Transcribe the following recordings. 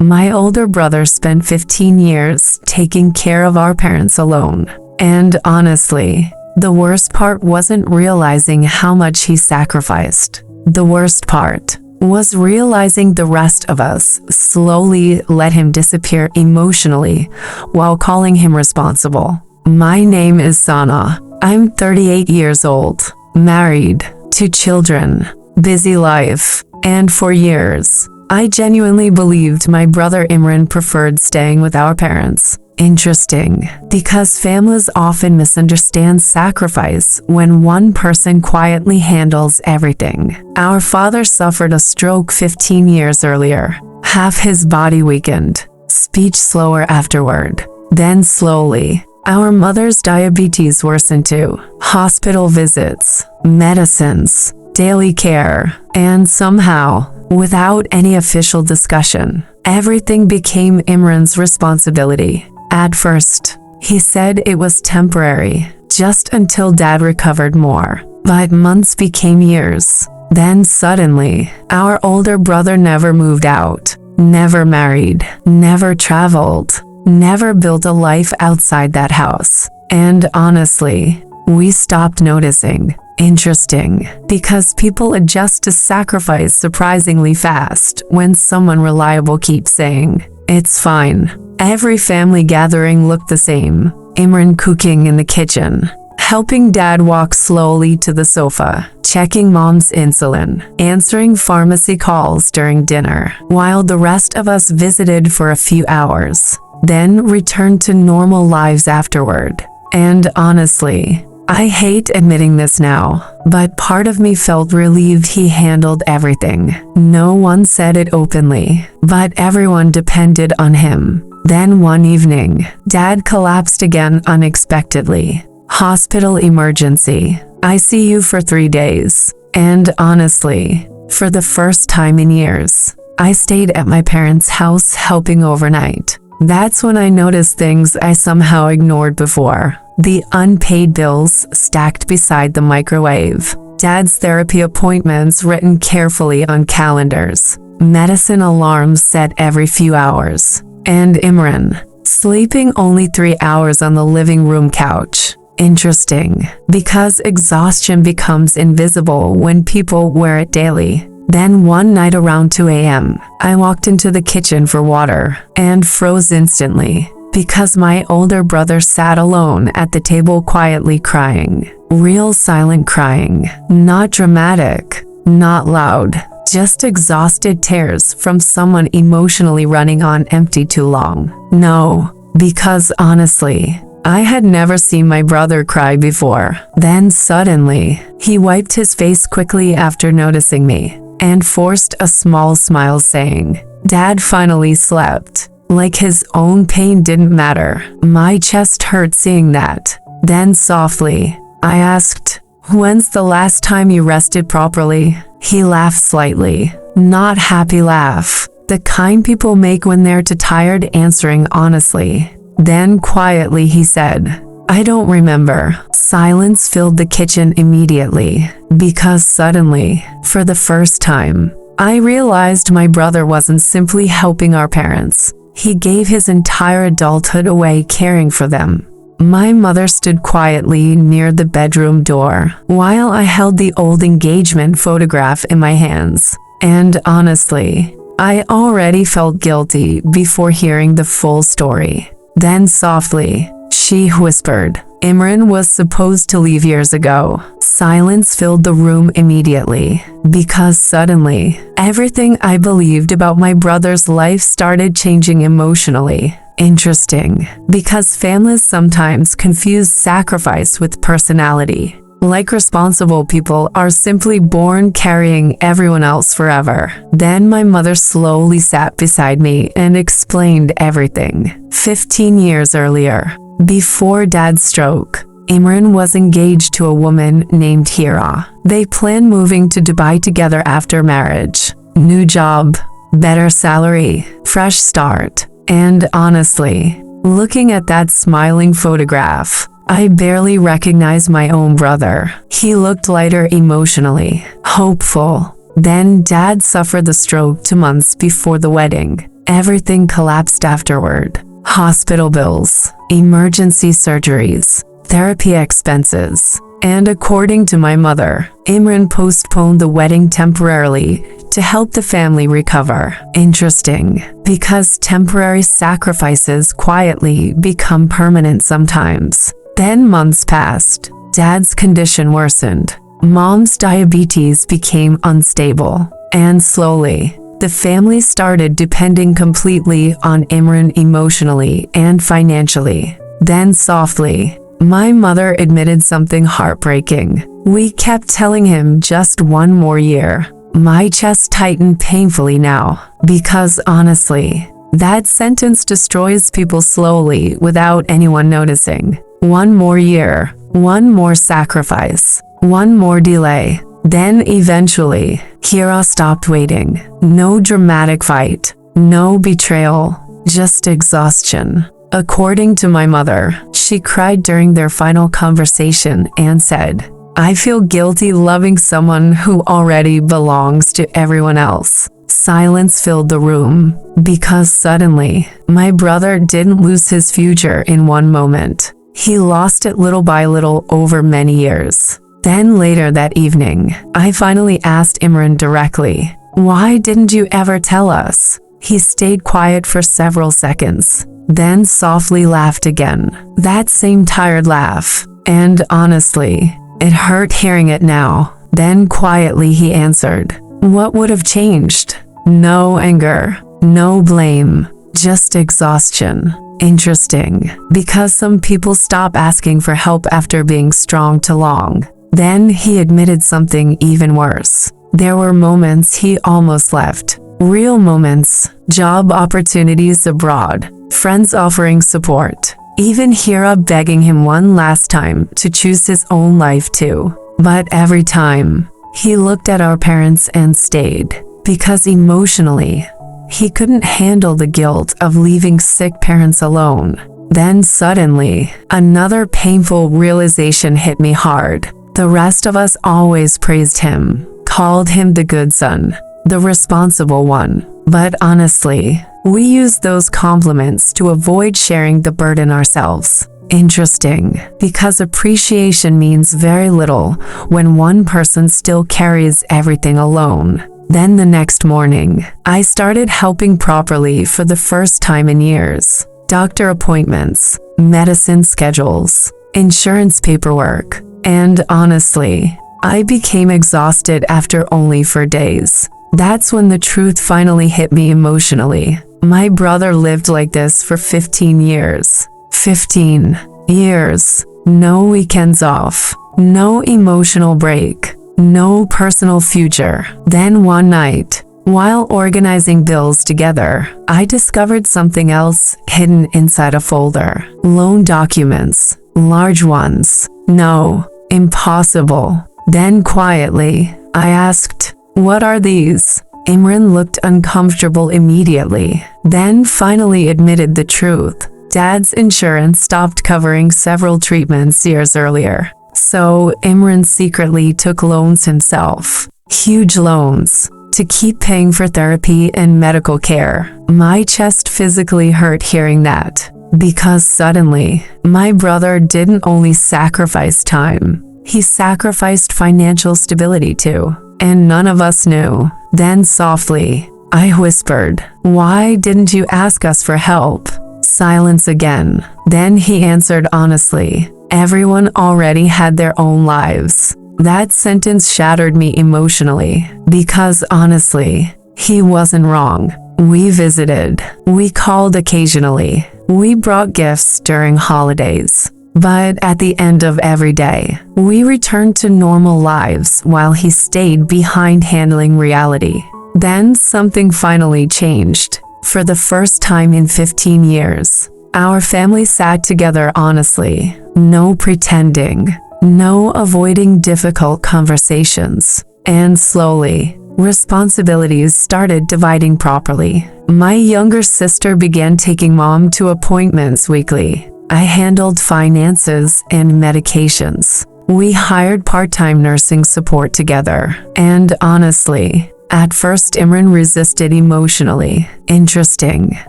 My older brother spent 15 years taking care of our parents alone. And honestly, the worst part wasn't realizing how much he sacrificed. The worst part was realizing the rest of us slowly let him disappear emotionally while calling him responsible. My name is Sana. I'm 38 years old, married, 2 children, busy life, and for years, I genuinely believed my brother Imran preferred staying with our parents. Interesting, because families often misunderstand sacrifice when one person quietly handles everything. Our father suffered a stroke 15 years earlier. Half his body weakened, speech slower afterward. Then slowly, our mother's diabetes worsened too. Hospital visits, medicines, daily care, and somehow, without any official discussion, everything became Imran's responsibility. At first, he said it was temporary, just until Dad recovered more. But months became years. Then suddenly, our older brother never moved out, never married, never traveled, never built a life outside that house. And honestly, we stopped noticing. Interesting, because people adjust to sacrifice surprisingly fast when someone reliable keeps saying, "It's fine." Every family gathering looked the same. Imran cooking in the kitchen, helping Dad walk slowly to the sofa, checking Mom's insulin, answering pharmacy calls during dinner, while the rest of us visited for a few hours, then returned to normal lives afterward. And honestly, I hate admitting this now, but part of me felt relieved he handled everything. No one said it openly, but everyone depended on him. Then one evening, Dad collapsed again unexpectedly. Hospital emergency, ICU for 3 days. And honestly, for the first time in years, I stayed at my parents' house helping overnight. That's when I noticed things I somehow ignored before. The unpaid bills stacked beside the microwave. Dad's therapy appointments written carefully on calendars. Medicine alarms set every few hours. And Imran, sleeping only 3 hours on the living room couch. Interesting, because exhaustion becomes invisible when people wear it daily. Then one night around 2 a.m., I walked into the kitchen for water and froze instantly. Because my older brother sat alone at the table quietly crying. Real silent crying. Not dramatic, not loud, just exhausted tears from someone emotionally running on empty too long. No, because honestly, I had never seen my brother cry before. Then suddenly, he wiped his face quickly after noticing me and forced a small smile saying, "Dad finally slept." Like his own pain didn't matter. My chest hurt seeing that. Then softly, I asked, "When's the last time you rested properly?" He laughed slightly. Not happy laugh. The kind people make when they're too tired answering honestly. Then quietly he said, "I don't remember." Silence filled the kitchen immediately. Because suddenly, for the first time, I realized my brother wasn't simply helping our parents. He gave his entire adulthood away caring for them. My mother stood quietly near the bedroom door while I held the old engagement photograph in my hands. And honestly, I already felt guilty before hearing the full story. Then softly, she whispered, "Imran was supposed to leave years ago." Silence filled the room immediately, because suddenly, everything I believed about my brother's life started changing emotionally. Interesting, because families sometimes confuse sacrifice with personality. Like responsible people are simply born carrying everyone else forever. Then my mother slowly sat beside me and explained everything. 15 years earlier, before Dad's stroke, Imran was engaged to a woman named Hira. They planned moving to Dubai together after marriage. New job, better salary, fresh start. And honestly, looking at that smiling photograph, I barely recognized my own brother. He looked lighter emotionally, hopeful. Then Dad suffered the stroke 2 months before the wedding. Everything collapsed afterward. Hospital bills, emergency surgeries, therapy expenses. And according to my mother, Imran postponed the wedding temporarily to help the family recover. Interesting, because temporary sacrifices quietly become permanent sometimes. Then months passed. Dad's condition worsened. Mom's diabetes became unstable. And slowly, the family started depending completely on Imran emotionally and financially. Then softly, my mother admitted something heartbreaking. We kept telling him just one more year. My chest tightened painfully now, because honestly, that sentence destroys people slowly without anyone noticing. One more year, one more sacrifice, one more delay. Then eventually, Kira stopped waiting. No dramatic fight, no betrayal, just exhaustion. According to my mother, she cried during their final conversation and said, "I feel guilty loving someone who already belongs to everyone else." Silence filled the room, because suddenly, my brother didn't lose his future in one moment. He lost it little by little over many years. Then later that evening, I finally asked Imran directly, "Why didn't you ever tell us?" He stayed quiet for several seconds, then softly laughed again. That same tired laugh. And honestly, it hurt hearing it now. Then quietly he answered, "What would have changed? No anger, no blame, just exhaustion." Interesting, because some people stop asking for help after being strong too long. Then he admitted something even worse. There were moments he almost left. Real moments, job opportunities abroad, friends offering support, even Hira begging him one last time to choose his own life too. But every time, he looked at our parents and stayed, because emotionally, he couldn't handle the guilt of leaving sick parents alone. Then suddenly, another painful realization hit me hard. The rest of us always praised him, called him the good son, the responsible one. But honestly, we used those compliments to avoid sharing the burden ourselves. Interesting, because appreciation means very little when one person still carries everything alone. Then the next morning, I started helping properly for the first time in years. Doctor appointments, medicine schedules, insurance paperwork. And honestly, I became exhausted after only 4 days. That's when the truth finally hit me emotionally. My brother lived like this for 15 years. 15 years. No weekends off. No emotional break. No personal future. Then one night, while organizing bills together, I discovered something else hidden inside a folder. Loan documents. Large ones. No. Impossible. Then quietly, I asked, "What are these?" Imran looked uncomfortable immediately, then finally admitted the truth. Dad's insurance stopped covering several treatments years earlier. So Imran secretly took loans himself. Huge loans, to keep paying for therapy and medical care. My chest physically hurt hearing that. Because suddenly, my brother didn't only sacrifice time, he sacrificed financial stability too. And none of us knew. Then softly, I whispered, "Why didn't you ask us for help?" Silence again. Then he answered honestly, "Everyone already had their own lives." That sentence shattered me emotionally, because honestly, he wasn't wrong. We visited, we called occasionally, we brought gifts during holidays. But at the end of every day, we returned to normal lives while he stayed behind handling reality. Then something finally changed. For the first time in 15 years, our family sat together honestly. No pretending, no avoiding difficult conversations. And slowly, responsibilities started dividing properly. My younger sister began taking mom to appointments weekly. I handled finances and medications. We hired part-time nursing support together. And honestly, At first, Imran resisted emotionally. Interesting,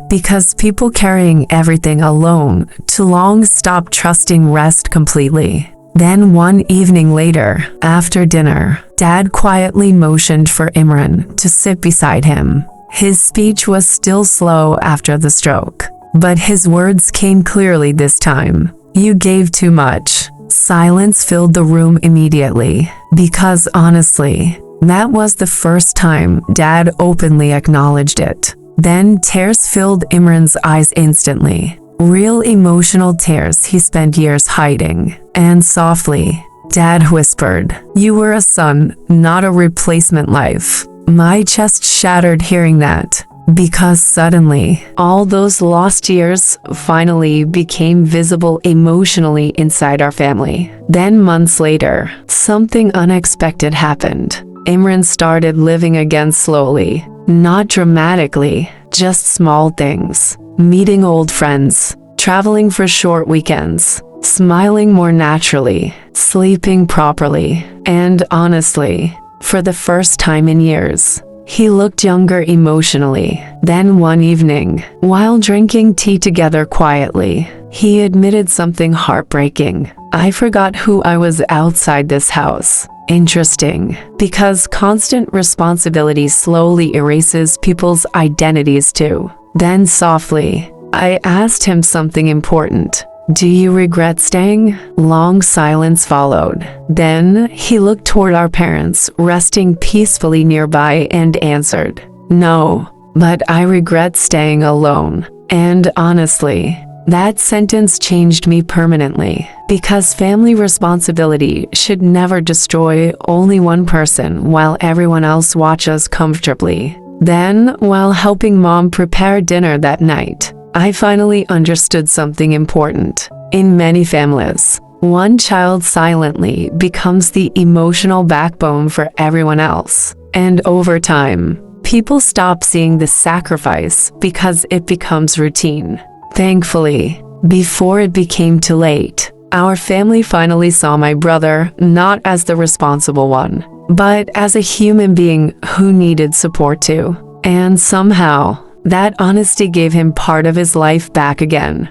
because people carrying everything alone too long stopped trusting rest completely. Then one evening later, after dinner, Dad quietly motioned for Imran to sit beside him. His speech was still slow after the stroke, but his words came clearly this time. "You gave too much." Silence filled the room immediately, because honestly, that was the first time Dad openly acknowledged it. Then tears filled Imran's eyes instantly. Real emotional tears he spent years hiding. And softly, Dad whispered, "You were a son, not a replacement life." My chest shattered hearing that, because suddenly, all those lost years finally became visible emotionally inside our family. Then months later, something unexpected happened. Imran started living again slowly, not dramatically, just small things. Meeting old friends, traveling for short weekends, smiling more naturally, sleeping properly, and honestly, for the first time in years, he looked younger emotionally. Then one evening, while drinking tea together quietly, he admitted something heartbreaking. "I forgot who I was outside this house." Interesting, because constant responsibility slowly erases people's identities too. Then softly, I asked him something important. "Do you regret staying?" Long silence followed. Then he looked toward our parents, resting peacefully nearby, and answered, "No, but I regret staying alone." And honestly, that sentence changed me permanently, because family responsibility should never destroy only one person while everyone else watches comfortably. Then, while helping Mom prepare dinner that night, I finally understood something important. In many families, one child silently becomes the emotional backbone for everyone else. And over time, people stop seeing the sacrifice because it becomes routine. Thankfully, before it became too late, our family finally saw my brother not as the responsible one, but as a human being who needed support too. And somehow, that honesty gave him part of his life back again.